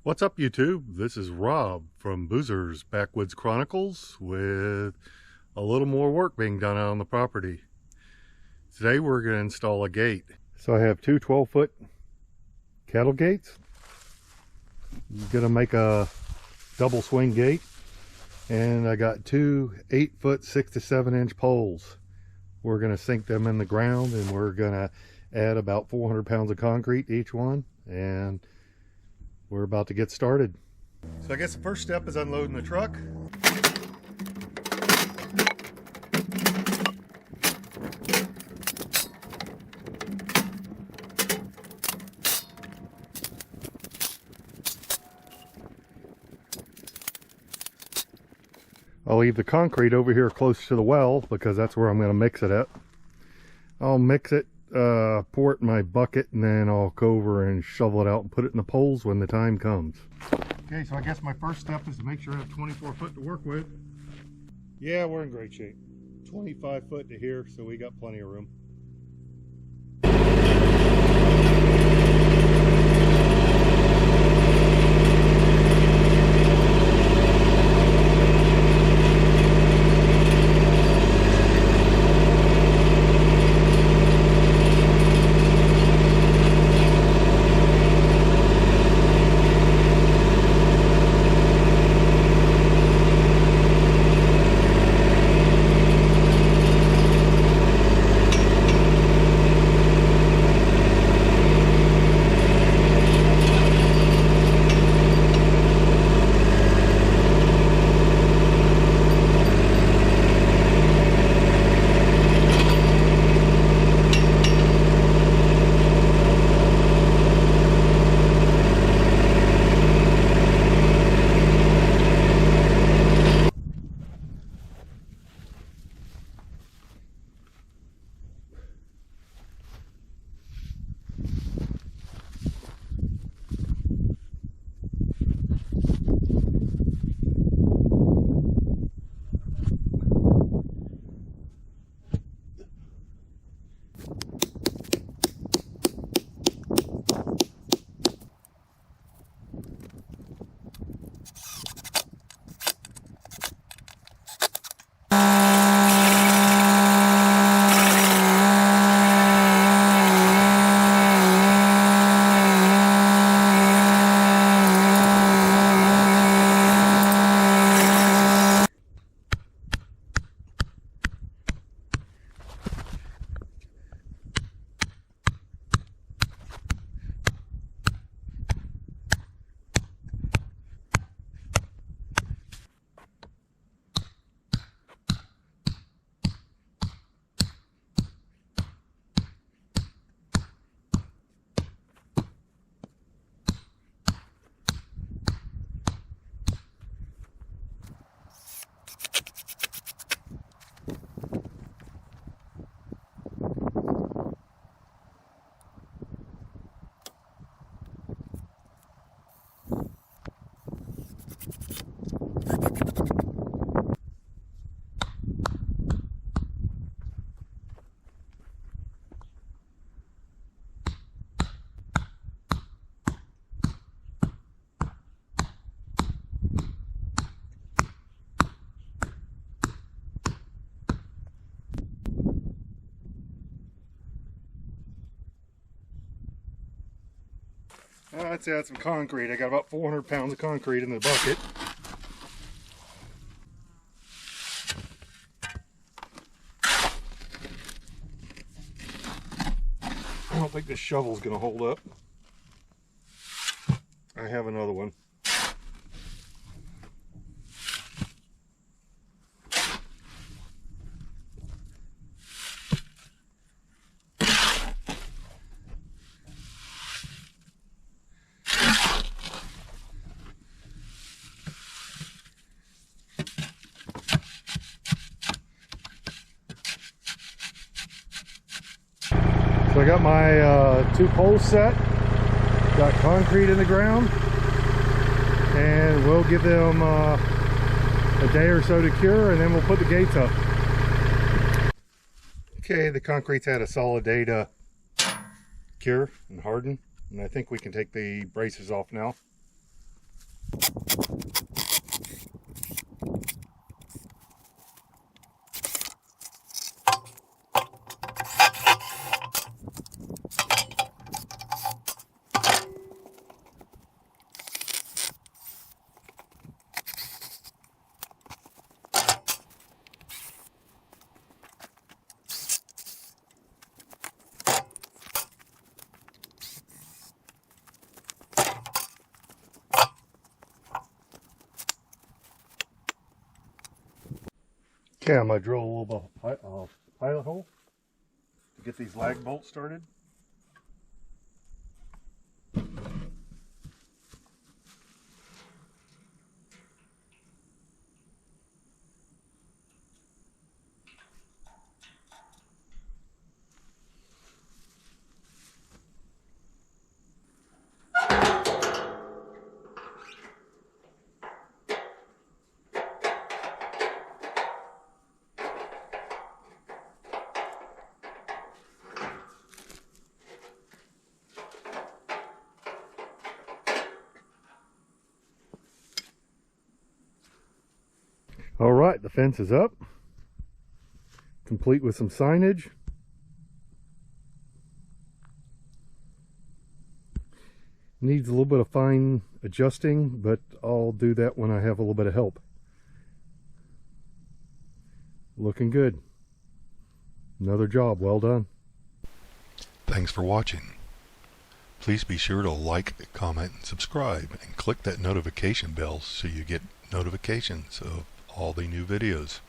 What's up, YouTube? This is Rob from Boozer's Backwoods Chronicles with a little more work being done out on the property. Today we're going to install a gate. So I have two 12-foot cattle gates. I'm going to make a double swing gate, and I got two 8-foot 6 to 7 inch poles. We're going to sink them in the ground, and we're going to add about 400 pounds of concrete each one, and we're about to get started. So I guess the first step is unloading the truck. I'll leave the concrete over here close to the well because that's where I'm going to mix it at. I'll mix it, pour it in my bucket, and then I'll go over and shovel it out and put it in the poles when the time comes. Okay, so I guess my first step is to make sure I have 24 foot to work with. Yeah, we're in great shape. 25 foot to here, so we got plenty of room. Let's add some concrete. I got about 400 pounds of concrete in the bucket. I don't think this shovel's going to hold up. I have another one. So I got my two poles set, got concrete in the ground, and we'll give them a day or so to cure, and then we'll put the gates up. Okay, the concrete's had a solid day to cure and harden, and I think we can take the braces off now. Okay, I'm going to drill a little pilot hole to get these lag bolts started. All right, the fence is up, complete with some signage. Needs a little bit of fine adjusting, but I'll do that when I have a little bit of help. Looking good. Another job well done. Thanks for watching. Please be sure to like, comment, and subscribe, and click that notification bell so you get notifications of all the new videos.